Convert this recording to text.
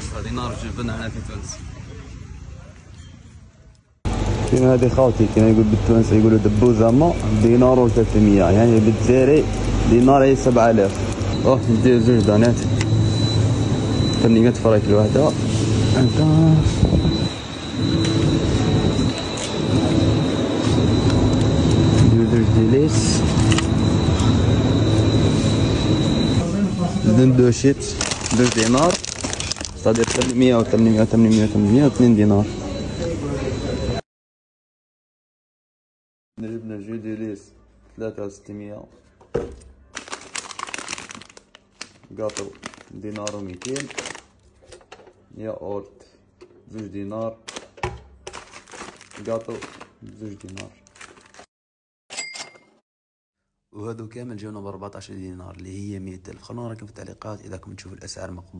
10 دينار جبنا هنا في تونس. كاين هذه خاوتي كاين يقول بالتونسي يقولوا دبوزه ما دينار و300 يعني بالجزائري دينار هي 7000. ندير زوج دانات 800 فريك الوحده. هكا ندير زوج ديليس دو شيبس 2 دينار صادر 800 و 800 و 800 و 800 2 دينار. جبنا جو ديليس 3600 قاطو دينار و 200 ياغورت 2 دينار قاطو 2 دينار. وهذو كامل جاونا ب 14 دينار اللي هي 100,000. خلونا نراكم في التعليقات اذا كنتم تشوفوا الاسعار مقبولة.